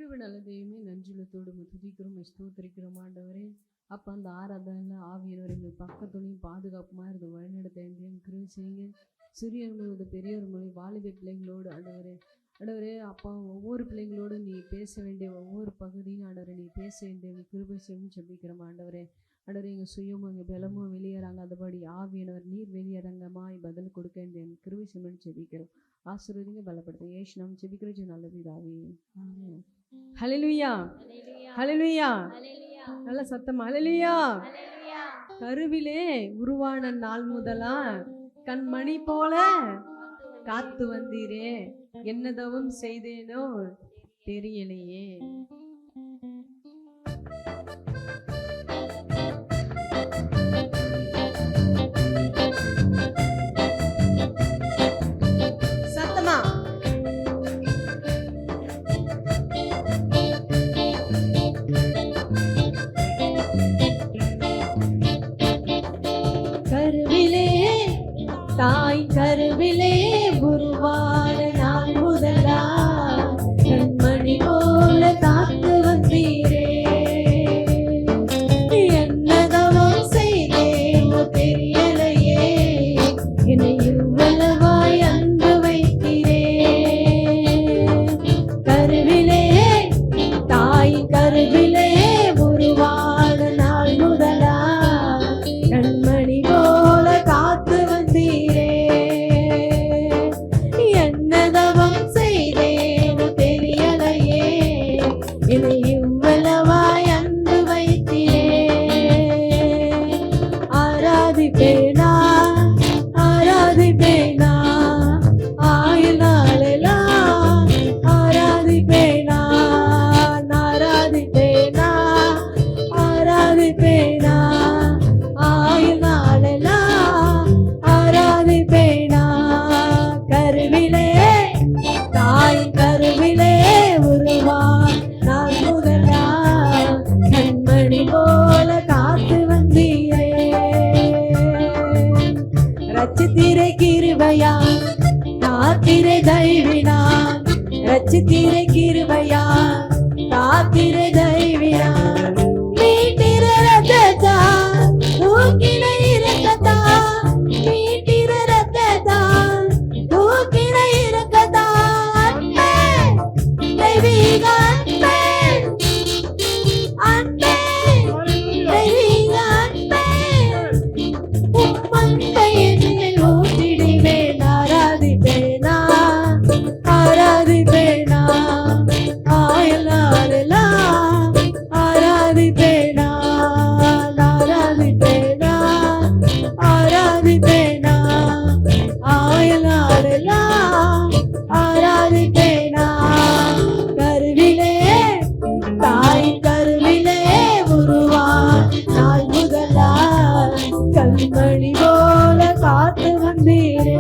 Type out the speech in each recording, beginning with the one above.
கிருபை நல்ல தெய்வமே, நன்றியுள்ளத்தோடு துதிக்கிறோம், ஸ்தோத்திரிக்கிறோம் ஆண்டவரே. அப்போ அந்த ஆராதனை ஆவியானவர் எங்கள் பக்கத்துலையும் பாதுகாப்புமாக இருந்து வழிநடத்த எங்கேயும் கிருபை செய்யுங்க. சிறியவர்களோடு பெரியவர்களோடு வாலிப பிள்ளைங்களோடு ஆண்டவரே அப்பா, ஒவ்வொரு பிள்ளைங்களோடு நீ பேச வேண்டிய ஒவ்வொரு பகுதியும் ஆண்டவரை நீ பேச வேண்டிய கிருபை செய்யணும்னு ஜெபிக்கிறோம் ஆண்டவரே. எங்கள் சுயமும் எங்கள் பலமும் வெளியேறாங்க, அதுபடி ஆவியானவர் நீர் வெளியரங்கமாய் பதில் கொடுக்க வேண்டிய கிருபை செய்யணும்னு ஜெபிக்கிறோம். ஆசீர்வதிங்க, பலப்படுத்துங்க. ஏசு நாமம் ஜெபிக்கிறோம் நல்ல பிதாவே. ஆமென். ஹல்லேலூயா, ஹல்லேலூயா. நல்ல சத்தம் ஹல்லேலூயா. கருவிலே உருவான நாள் முதலா கண்மணி போல காத்து வந்தீரே, என்னதவும் செய்தேனோ தெரியலையே. சத்தமா கருவிலே தாய் கருவிலே உருவான நாள் முதலா கண்மணி போல காத்து வந்தீரே, என்னதவம் செய்தேனோ தெரியலையே, என்னை இவ்வளவாய் அன்பு வைத்தீரே. கருவிலே தாய் கருவிலே உருவான நாள் முதலா கண்மணி போல காத்து வந்தீரே, என்னதவம் செய்தேனோ தெரியலையே, என்னை இவ்வளவாய் அன்பு வைத்தீரே. ஆராதிப்பேனா ஆராதிப்பேனா ஆயுள் நாளெல்லாம் ஆராதிப்பேனா, ஆராதிப்பேனா ஆராதிப்பேனா ஆயுள் நாளெல்லாம் ஆராதிப்பேனா. கருவிலே தாய் கருவிலே உருவான் நாள் முதலா கண்மணி போல காத்து வந்தீரே. ரட்சித்தீரை கிருபையா காத்திரை தயவினா, ரட்சித்தீரை கிருபையா காத்திரை தயவினா, மீட்டிர ரத்ததா தூக்கின இரக்கதா, மீட்டிர ரத்ததா தூக்கின இரக்கதா, அன்பே தெய்வீக அன்பே, அன்பே தெய்வீக அன்பே, உம் அன்பை என்னில் ஊற்றிடுவேன். ஆராதிப்பேனா ஆராதிப்பேனா ஆயுள் நாளெல்லாம் ஆராதிப்பேனா, ஆராதிப்பேனா ஆராதிப்பேனா ஆயுள் நாளெல்லாம் ஆராதிப்பேனா. கருவிலே தாய் கருவிலே உருவான் நாள் முதலா கண்மணி போல காத்து வந்தீரே,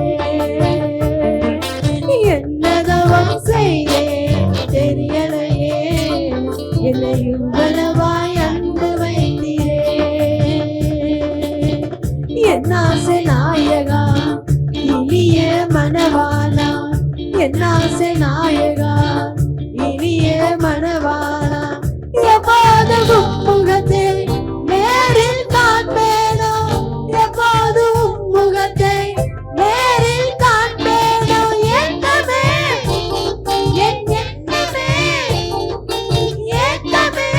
என்னதவம் செய்தே தெரியலையே, என்னை இவ்வளவாய் அன்பு வைத்தீரே. என்னாசை நாயகா இனிய மனவாளா, என்னாசை நாயகா இனிய மனவாளா, எப்போது முகத்தை நேரில் காண்பேனோ, எப்போது முகத்தை நேரில் காண்பேனோ, எண்ணமே என் எண்ணமே எண்ணமே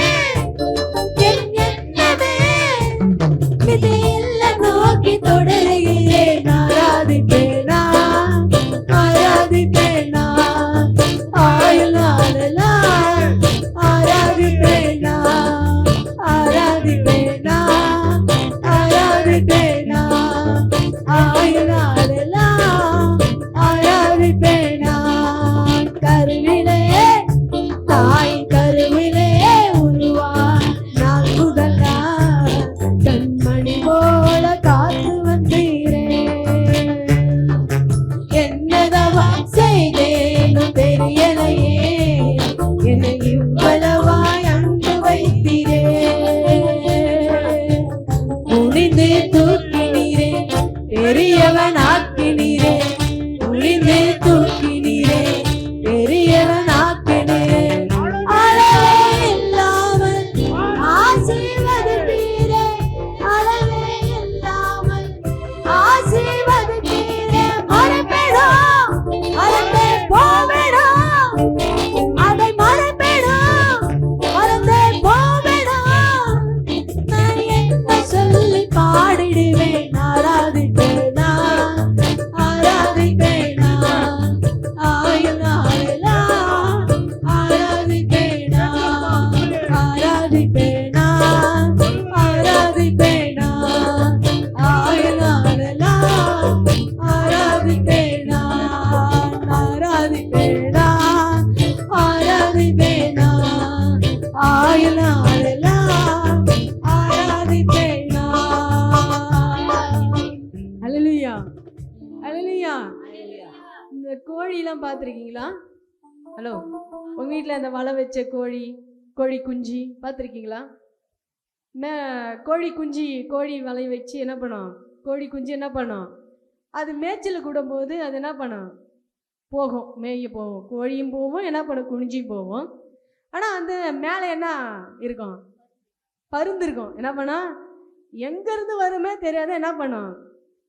என் எண்ணமே விதையில்ல நோக்கி தொடருகிறேன். ஆராதிப்பேனா ஆராதிப்பேனா ஆயுள் நாளெல்லாம் ஆராதிப்பேன் நான். அல்லேலூயா, அல்லேலூயா. இந்த கோழிலாம் பார்த்துருக்கீங்களா? ஹலோ, உங்கள் வீட்டில் அந்த வலை வச்ச கோழி குஞ்சு பார்த்துருக்கீங்களா? கோழி வலை வச்சு என்ன பண்ணும்? கோழி குஞ்சு என்ன பண்ணும்? அது மேய்ச்சல் கூடும்போது அது என்ன பண்ணும்? போகும், மேய போகும். கோழியும் போகும், என்ன பண்ணும்? குஞ்சும் போகும். ஆனால் அந்த மேலே என்ன இருக்கும்? பருந்து இருக்கும். என்ன பண்ணோம்? எங்கேருந்து வருமே தெரியாத என்ன பண்ணும்?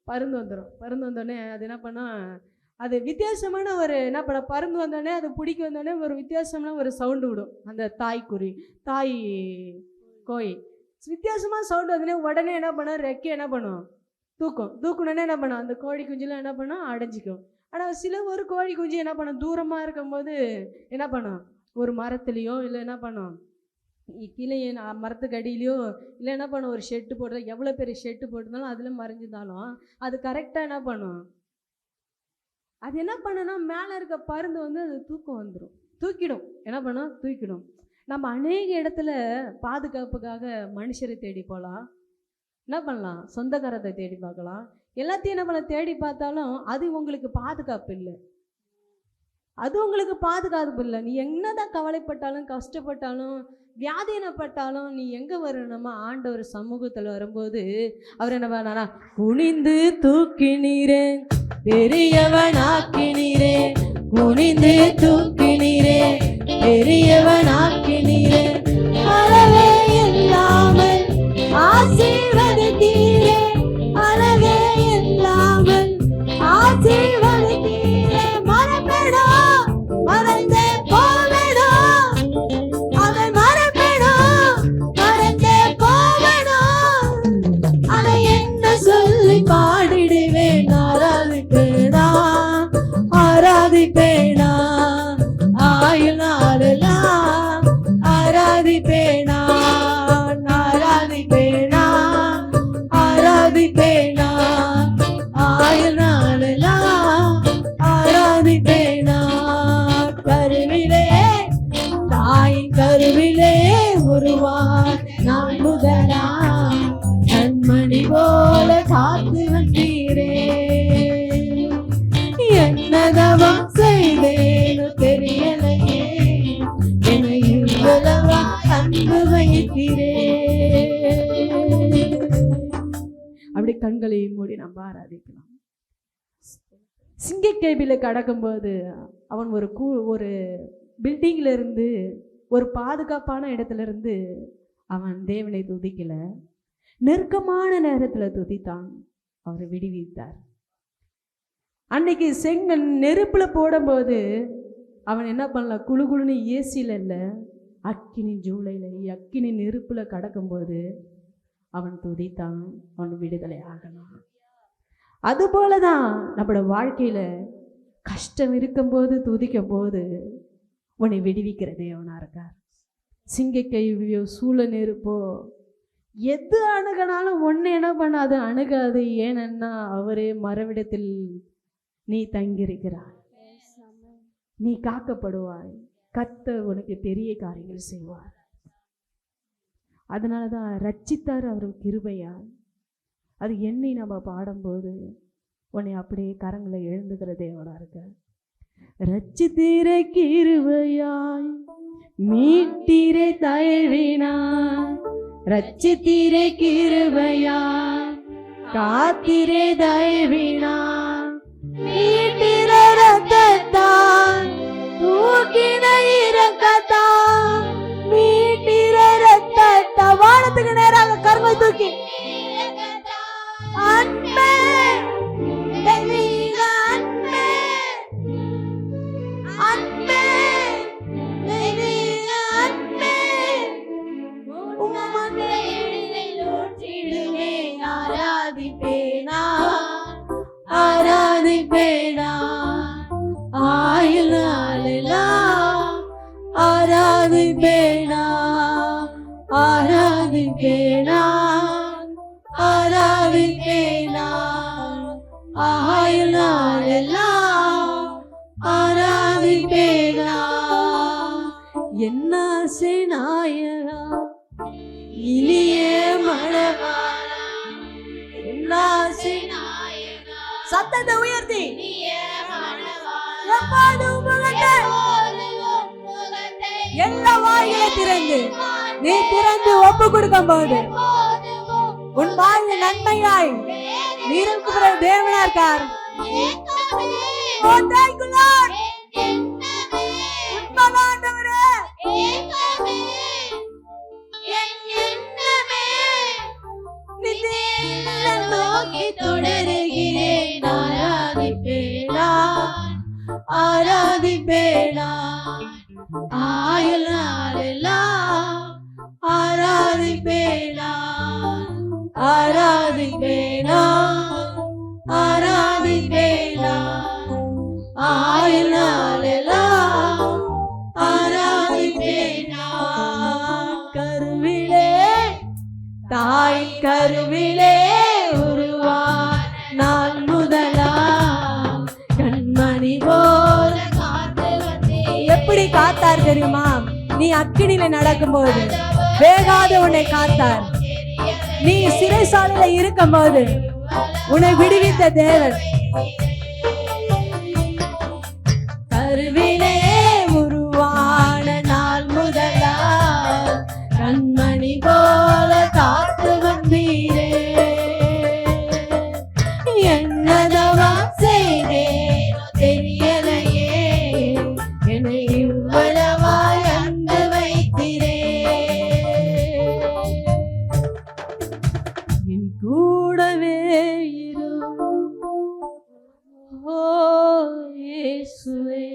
பருந்து வந்துடும். பருந்து வந்தோடனே அது என்ன பண்ணோம்? அது வித்தியாசமான ஒரு என்ன பண்ண, பருந்து வந்தோடனே அது பிடிக்க வந்தோடனே ஒரு வித்தியாசமான ஒரு சவுண்டு விடும். அந்த தாய் கோழி வித்தியாசமாக சவுண்டு வந்தோடனே உடனே என்ன பண்ணும்? ரெக்கை என்ன பண்ணும்? தூக்கணுன்னே என்ன பண்ணும்? அந்த கோழி குஞ்சுலாம் என்ன பண்ணும்? அடைஞ்சிக்கும். ஆனால் ஒரு கோழி குஞ்சு என்ன பண்ணும்? தூரமாக இருக்கும்போது என்ன பண்ணும்? ஒரு மரத்துலேயோ இல்லை என்ன பண்ணும்? கீழே மரத்துக்கு அடியிலையோ இல்லை என்ன பண்ணும்? ஒரு ஷெட்டு போட்டு, எவ்வளோ பெரிய ஷெட்டு போட்டிருந்தாலும் அதில் மறைஞ்சிருந்தாலும் அது கரெக்டாக என்ன பண்ணும்? அது என்ன பண்ணுன்னா மேலே இருக்க பருந்து வந்து அது தூக்கம் வந்துடும், தூக்கிடும். என்ன பண்ணும்? தூக்கிடும். நம்ம அநேக இடத்துல பாதுகாப்புக்காக மனுஷரை தேடி போகலாம், என்ன பண்ணலாம்? சொந்தக்காரத்தை தேடி பார்க்கலாம், எல்லாத்தையும் என்ன பண்ண தேடி பார்த்தாலும் அது உங்களுக்கு பாதுகாப்பு இல்லை. அது உங்களுக்கு பாதுகாப்பு இல்லை. நீ என்னதான் கவலைப்பட்டாலும் கஷ்டப்பட்டாலும் வியாதீனப்பட்டாலும் நீ எங்கே வரணுமா? ஆண்டவர் சமூகத்தில் வரும்போது அவர் என்ன பண்ணாரா? குனிந்து தூக்கினீரே, பெரியவனாக்கினீரே, குனிந்து தூக்கினீரே, பெரியவனாக்கினீரே, அளவே இல்லாமல் ஆசீர்வதித்தீரே, அளவே இல்லாமல் ஆசீர்வதித்தீரே. மறப்பேடா, மறந்தே போவேடா, அதை மறப்பேடா, மறந்தே போவேடா, அதை என்ன சொல்லி பாடிடுவேன்? ஆராதிப்பேனா, ஆராதிப்பேனா, ஆயுள் நாளெல்லாம் ஆராதிப்பேனா, ஆராதிப்பேனா, ஆராதிப்பேனா, ஆயுள் நாளெல்லாம் ஆராதிப்பேனா. கருவிலே, தாயின் கருவிலே உருவாய் நான் முதலா கண்மணி போல காத்து வந்தீரே. என்னதவம் செய்தேனோ தெரியலையே, என்னை இவ்வளவா அன்பு வைக்கிறே. அப்படி கண்களை மூடி நம்ம ஆராதிக்கலாம். சிங்கக்கேபில கடக்கும்போது அவன் ஒரு பில்டிங்ல இருந்து, ஒரு பாதுகாப்பான இடத்துல இருந்து அவன் தேவனை துதிக்கல, நெருக்கமான நேரத்துல துதித்தான். அவரை விடுவித்தார். அன்னைக்கு நெருப்புல போடும்போது அவன் என்ன பண்ணல? குழுன்னு ஏசியில் இல்லை, அக்கினி நெருப்புல கடக்கும்போது அவன் துதித்தான். அவன் விடுதலை ஆகணும். அதுபோலதான் நம்மளோட வாழ்க்கையில கஷ்டம் இருக்கும்போது துதிக்கும் போது உன்னை விடுவிக்கிற தேவனா இருக்கார். சிங்கக்கையோ சூழ நெருப்போ எது அணுகனாலும் ஒன்று என்ன பண்ணாது? அணுகாது. ஏனென்னா அவரே மறைவிடத்தில் நீ தங்கியிருக்கிறாய், நீ காக்கப்படுவாய், கர்த்தர் உனக்கு பெரிய காரியங்கள் செய்வார். அதனாலதான் ரட்சித்தார் அவர் கிருபையால். அது எண்ணி நம்ம பாடும்போது உன்னை அப்படியே கரங்களை எழுந்துகிற தேவனா இருக்க. ரட்சித்தீரை கிருபையாய், மீட்டீரை தயவினாய், ரட்சித்தீரை கிருபையாய், காத்தீரை தயவினாய், மீட்டிர ரத்தத்தால், தூக்கின இரக்கத்தால், மீட்டிர ரத்தத்தால். வானத்துக்கு நேராக கருமை தூக்கி அன்பே, தெய்வீக அன்பே, அன்பே, தெய்வீக அன்பே, உமக்கு ஊற்றிடுவே. ஆராதிப்பேனா, ஆராதிப்பேனா, ஆயுள் நாளெல்லாம் ஆராதிப்பேனா, ஆராதிப்பேனா, ஆராதிப்பேனா, ஆயுள் நாளெல்லாம் ஆராதிப்பேனா. என்ன ஆசை நாயகா இனிய மணவாளா என் ஆசை நாயகா. சத்தத்தை உயர்த்தி எப்போதும் முகத்தை எல்லா வாயிலை திறந்து நீ திறந்து ஒப்பு கொடுக்கும் போது உன் வாழ்வு நன்மையாய் நிரம்புகிற தேவனா இருக்கார். தொடருகிறேன் ஆராதிப்பேனா ஆயுள் நாளெல்லாம் ஆராதிப்பேனா ஆராதிப்பேனா ஆராதிப்பேனா ஆயுள் நாளெல்லாம் ஆராதிப்பேனா. கருவிலே தாய் கருவிலே உருவான நாள் முதலா கண்மணி போல காத்து வந்தே. எப்படி காத்தார் தெரியுமா? நீ அக்கினியில நடக்கும்போது வேகாத உன்னை காத்தார். நீ சிறைசாலையில இருக்கும் போது உன்னை விடுவித்த தேவன். கருவிலே உருவான நாள் முதலா கண்மணி போல காத்து வந்தீரே. என்னதவா செய்தேனோ தெரியலையே என்னை இவ்வளவாய் அன்பு வைத்திரே. என் கூடவே இரு ஓ இயேசுவே.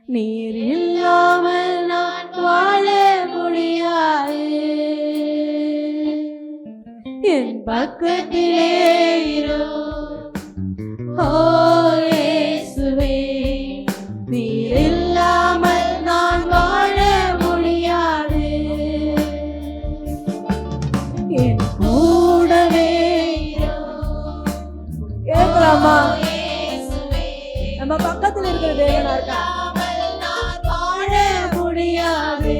நீர் இல்லாமல் நான் வாழ முடியாது. என் பக்கத்திலே இரு ஓ இயேசுவே. நீர் இல்லாமல் நான் வாழ முடியாது. என் கூடவே இரு. கேட்கலாமா? நம்ம பக்கத்துல இருக்கிற தேவனா இருக்கா? வாழ முடியாது.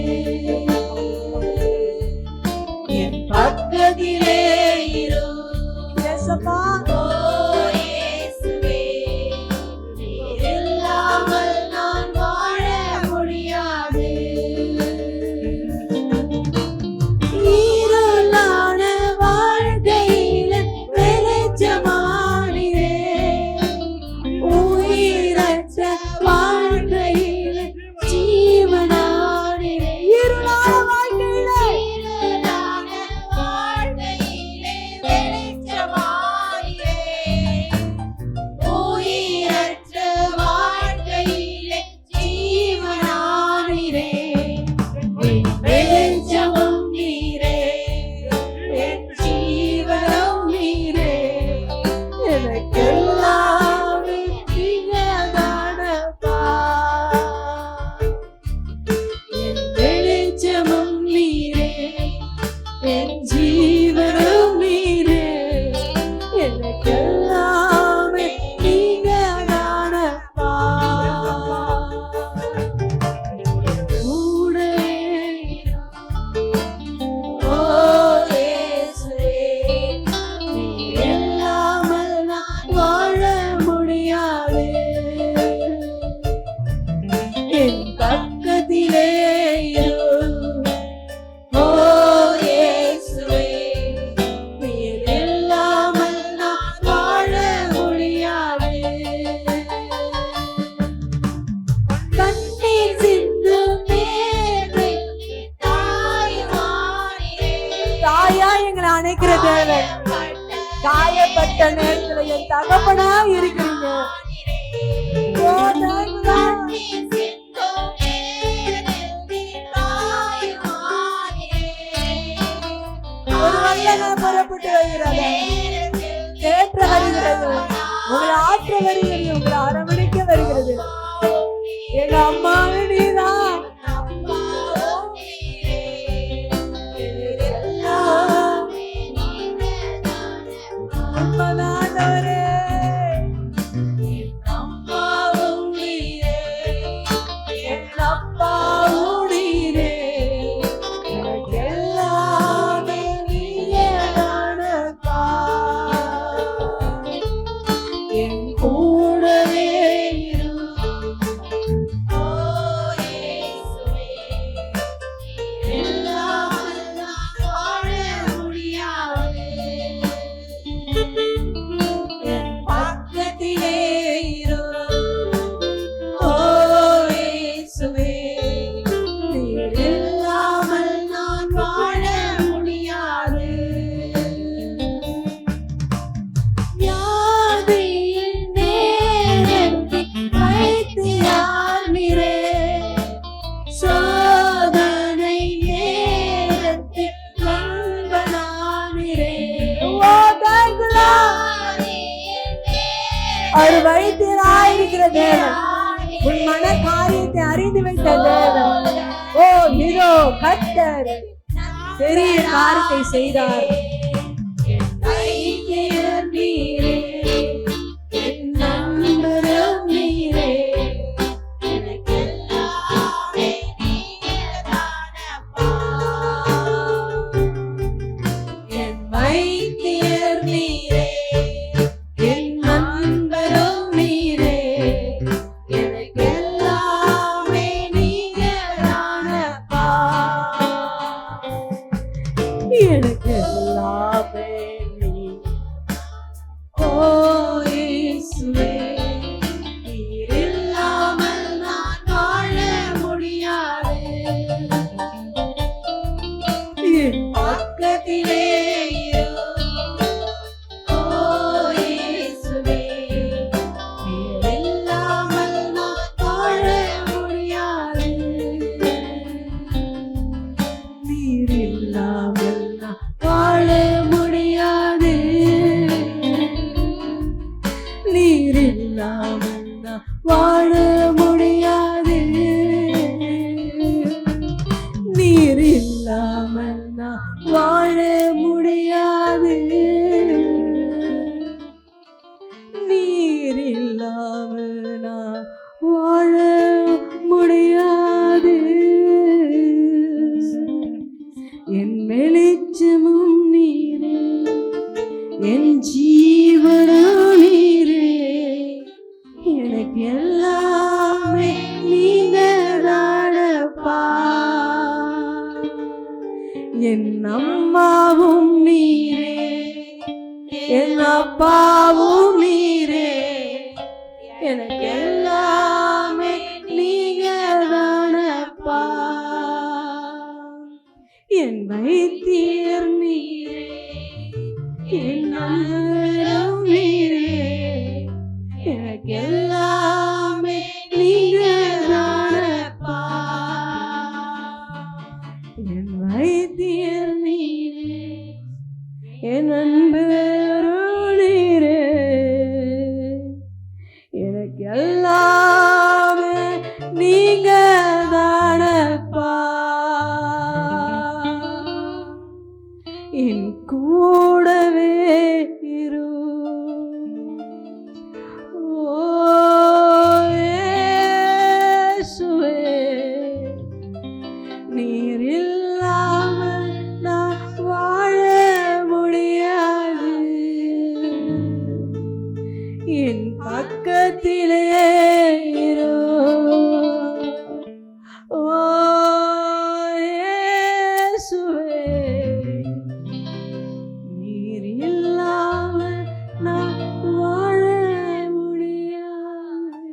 என் பக்கத்திலே இரு இயேசப்பா. ஓ இயேசுவே. நீர் இல்லாமல் நான் வாழ முடியாது. இருளான வாழ்க்கையில வெளிச்சமானீரே. உயிரற்ற வாழ்க்கையில ஜீவனானீரே. இருளான வாழ்க்கையில வெளிச்சமானீரே. உயிரற்ற வாழ்க்கையில ஜீவனானீரே. என் வெளிச்சமும் நீரே, என் ஜீவனும் நீரே. எனக்கெல்லாம் நீங்கதானப்பா. என் வெளிச்சமும் நீரே, என் ஜீவனும் நீரே. எனக்கெல்லாமே நீங்கதானப்பா. கூடவே ஓ இயேசுவே. நீர் இல்லாமல் நான் வாழ முடியாது. என் பக்கத்திலே இரு ஓ இயேசுவே. நீர் இல்லாமல் நான் வாழ முடியாது. கண்ணீர் சிந்தும் நேர்மை தாய்மானே. தாயா எங்களை அணைக்கிற தேவன். காயப்பட்ட நேரத்துல என் தகப்பனா இருக்கிறீங்க. ஓ தாய்மா. ஒரு வல்லமை புறப்பட்டு வருகிறது. தேற்ற வருகிறது. உங்களை ஆற்ற வருகிறது. உங்களை அரவணைக்க வருகிறது. எங்க அம்மாவே நீதான். உண்மைதானவரே. என் அம்மாவும் நீரே, என் அப்பாவும் நீரே. அறிகிற தேவன், உன் மன காரியத்தை அறிந்து வைத்த தேவன். ஓ இதோ கர்த்தர் பெரிய காரியத்தை செய்தார். வாழ முடியாது, நீர் இல்லாமல் நான் வாழ முடியாது, நீர் இல்லாமல் நான் வாழ முடியாது. என் வெளிச்சமும் நீரே, என் ஜீவனும் நீரே, எனக்கு எல்லாமே நீங்க தானப்பா. என் அம்மாவும் நீரே, என் அப்பாவும் நீரே, எனக்கு எல்லாமே நீங்க தானப்பா. என் வைத்தியர் நீரே, என் நண்பரும் நீரே, எனக்கு எல்லாமே நீங்க தானப்பா. என் வைத்தியர் நீரே, என் நண்பரும் நீரே, எனக்கு எல்லாமே நீங்க தானப்பா. என் கூடவே இரு, ஓ இயேசுவே, நீர் இல்லாமல் நான் வாழ முடியாது. என் பக்கத்திலே இரு, ஓ இயேசுவே, நீர் இல்லாமல் நான் வாழ முடியாது,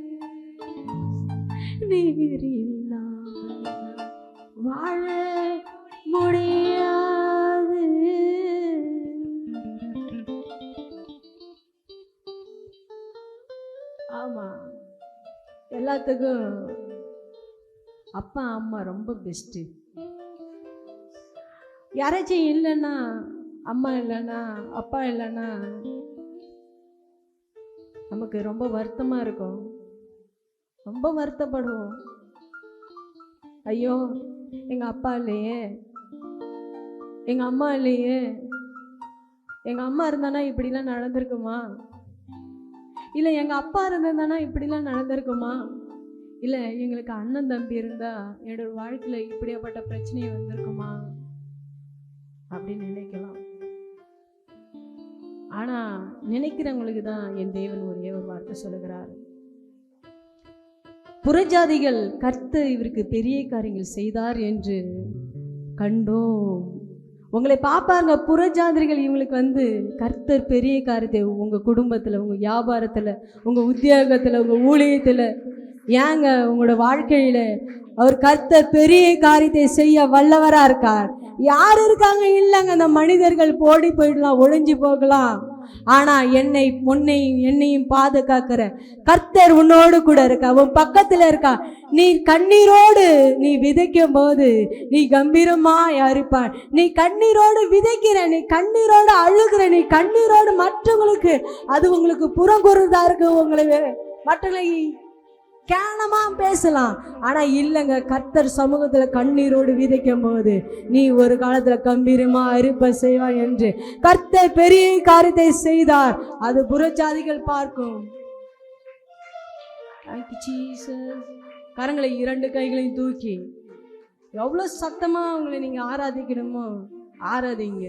நீர் இல்லாமல் வாழ முடியாது. ஆமா, எல்லாத்துக்கும் அப்பா அம்மா ரொம்ப பெஸ்ட்டு. யாராச்சும் இல்லைன்னா, அம்மா இல்லைன்னா, அப்பா இல்லைன்னா நமக்கு ரொம்ப வருத்தமாக இருக்கும், ரொம்ப வருத்தப்படுவோம். ஐயோ எங்கள் அப்பா இல்லையே, எங்கள் அம்மா இல்லையே, எங்கள் அம்மா இருந்தானா இப்படிலாம் நடந்திருக்குமா, இல்லை எங்கள் அப்பா இருந்திருந்தானா இப்படிலாம் நடந்திருக்குமா, இல்லை எங்களுக்கு அண்ணன் தம்பி இருந்தால் என்னோட வாழ்க்கையில் இப்படியாப்பட்ட பிரச்சனை வந்திருக்குமா அப்படின்னு நினைக்கலாம். ஆனால் நினைக்கிறவங்களுக்கு தான் என் தேவன் ஒரே ஒரு வார்த்தை சொல்லுகிறார். புறஜாதிகள் கர்த்தர் இவருக்கு பெரிய காரியங்கள் செய்தார் என்று கண்டோம். உங்களை பார்ப்பாங்க புறஜாதிகள், இவங்களுக்கு கர்த்தர் பெரிய காரியத்தை உங்கள் குடும்பத்தில், உங்கள் வியாபாரத்தில், உங்கள் உத்தியோகத்தில், உங்கள் ஊழியத்தில், ஏங்க உங்களோட வாழ்க்கையில் அவர் கர்த்தர் பெரிய காரியத்தை செய்ய வல்லவராக இருக்கார். யார் இருக்காங்க? இல்லைங்க, அந்த மனிதர்கள் போடி போயிடலாம், ஒளிஞ்சு போகலாம். ஆனால் என்னையும் பாதுகாக்கிற கர்த்தர் உன்னோடு கூட இருக்கா, உன் பக்கத்தில் இருக்கா. நீ கண்ணீரோடு நீ விதைக்கும் போது நீ கம்பீரமாய் அறுப்பாய். நீ கண்ணீரோடு விதைக்கிற, நீ கண்ணீரோடு அழுகிற, நீ கண்ணீரோடு மற்றவங்களுக்கு அது உங்களுக்கு புறங்குறதா இருக்கு, மற்றவங்களை கேனமா பேசலாம். ஆனா இல்லைங்க, கர்த்தர் சமூகத்துல கண்ணீரோடு விதைக்கும் போது நீ ஒரு காலத்துல கம்பீரமா இருப்ப செய்வாய் என்று கர்த்தர் பெரிய காரியத்தை செய்தார். அது புறஜாதிகள் பார்க்கும். கரங்களை 2 கைகளையும் தூக்கி எவ்வளவு சத்தமா அவங்களை நீங்க ஆராதிக்கணுமோ ஆராதிங்க.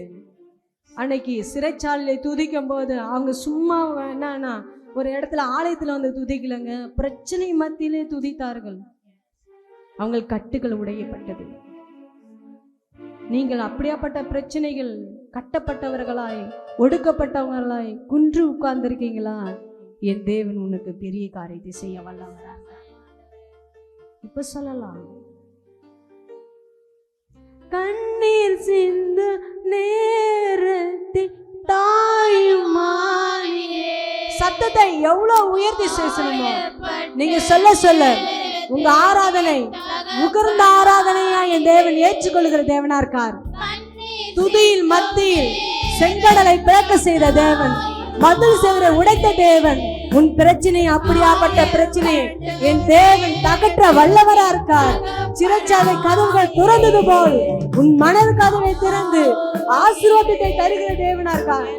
அன்னைக்கு சிறைச்சாலையை துதிக்கும் போது அவங்க சும்மா என்னன்னா ஒரு இடத்துல ஆலயத்துல வந்து துதிக்கலங்க, பிரச்சனை மத்தியிலே துதித்தார்கள். அவங்க கட்டுகள் உடையப்பட்டது. நீங்கள் அப்படியாப்பட்ட பிரச்சனைகள் கட்டப்பட்டவர்களாய் ஒடுக்கப்பட்டவர்களாய் குன்று உட்கார்ந்திருக்கீங்களா? என் தேவன் உனக்கு பெரிய காரியத்தை செய்ய வல்லவராக. இப்ப சொல்லலாம், கண்ணீர் சிந்து நேரத்தில் தாயுமானியே. சத்தத்தை எவ்வளவு உயர்த்தி பேசணுமோ நீங்க சொல்ல சொல்ல உங்க ஆராதனை உகர்ந்த ஆராதனையா என் தேவன் ஏற்றுக்கொள்கிற தேவனா இருக்கார். துதியில் மத்தியில் செங்கடலை பிறக்க செய்த தேவன், மதில் செவரை உடைத்த தேவன். உன் பிரச்சனை அப்படியாப்பட்ட பிரச்சனை என் தேவன் தகற்ற வல்லவரா இருக்கார். சிறைச்சாலை கதவுகள் திறந்தது போல் உன் மனது கதவை திறந்து ஆசீர்வாதத்தை தருகிற தேவனா இருக்கார்.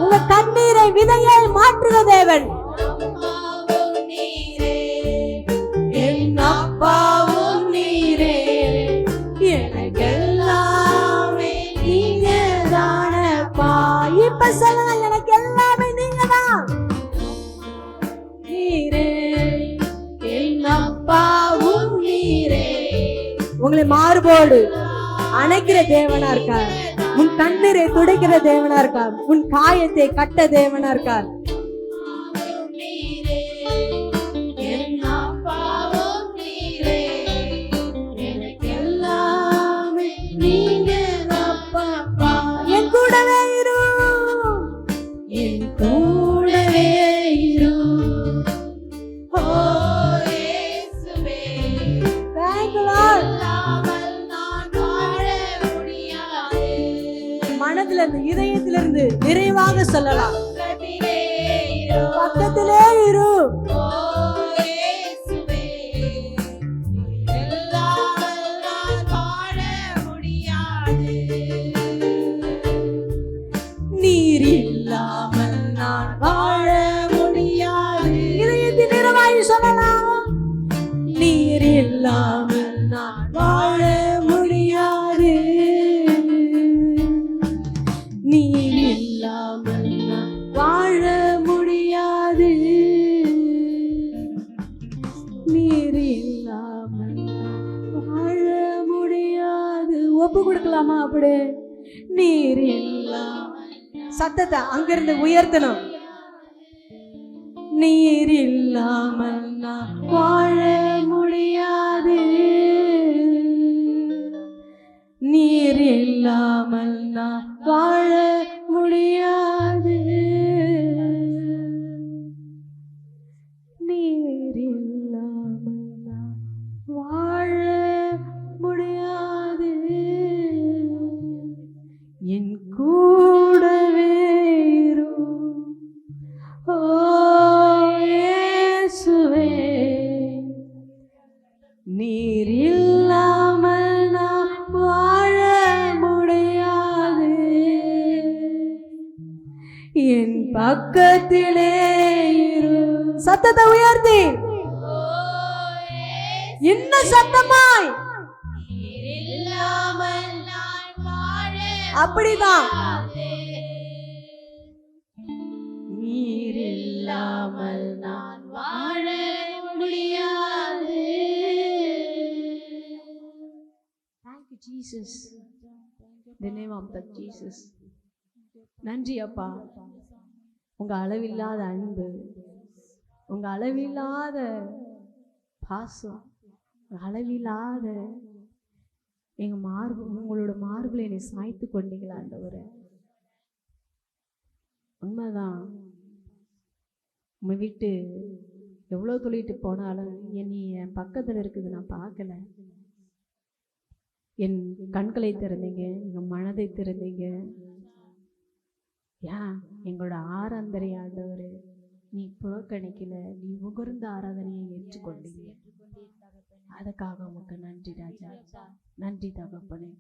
உங்க கண்ணீரை விதையால் மாற்றுகிற தேவன். என் அப்பாவும் நீரே, எனக்கு எல்லாமே நீங்க தானப்பா. இப்ப சொல்லுங்க, எனக்கு எல்லாமே நீங்க தான். நீரே என் அப்பாவும் நீரே. உங்களை மார்போடு அணைக்கிற தேவனா இருக்கார். உன் கண்ணீரை துடைக்கிற தேவனா இருக்கார். உன் காயத்தை கட்ட தேவனா இருக்கார். என் கூடவே இரு, என் கூடவே இரு. ஓ இயேசுவே, thank you Lord. மனதில இருந்து இதயத்திலிருந்து நிறைவாக சொல்லலாம், பக்கத்திலே இரு. நீர் இல்லாமல் நான் வாழ முடியாது. இதயத்தின் நிறைவாய் சொல்லலாம், நீர் இல்லாமல் நான் வாழ முடியாது. நீர் இல்லாமல் நான் வாழ முடியாது. நீர் இல்லாமல் வாழ முடியாது. ஒப்பு கொடுக்கலாமா? அப்படி நீர் இல்லாமல் சத்தத்தை அங்கிருந்து உயர்த்தணும். நீர் இல்லாமல் நான் வாழ முடியாது. நீர் இல்லாமல் நான் வாழ முடியாது. நீர் இல்லாமல் நான் வாழ முடியாது. என் கூடவே இரு. ஓ இயேசுவே, நீர் இல்லாமல் நான் வாழ முடியாது. என் பக்கத்திலே இரு. சத்தத்தை உயர்த்தி இன்னும் சத்தமாய், அப்படிதான். நீர் இல்லாமல் நான் வாழ முடியாது. Thank you Jesus. The name of the Jesus. நன்றி அப்பா, உங்க அளவில்லாத அன்பு, உங்க அளவில்லாத பாசம், அளவில்லாத எங்க மார்பு, உங்களோட மார்புல என்னை சாய்த்து கொண்டீங்களா ஆண்டவரே. உண்மைதான், உண்மை விட்டு எவ்வளோ தொழிட்டு போனாலும் என்னை என் பக்கத்தில் இருக்குது நான் பார்க்கல. என் கண்களை திறந்தீங்க, எங்கள் மனதை திறந்தீங்க. ஏன் எங்களோட ஆராதனை ஆண்டவரே நீ புறக்கணிக்கல, நீ உகர்ந்த ஆராதனையை ஏற்றுக்கொண்டீங்க. அதுக்காக உமக்கு நன்றி ராஜா, நன்றி தகப்பனே.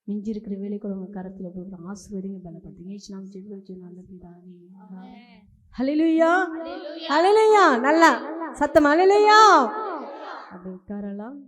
மிஞ்சி இருக்கிற வேலை கூட உங்க கரத்துல போட்டு ஆசீர்வதிங்க, பலப்படுத்துங்க. நாம் ஜெபம் வச்சு நல்ல பிதாவே. ஹல்லேலூயா, ஹல்லேலூயா. நல்லா சத்தம் ஹல்லேலூயா. அப்படி உட்காரலாம்.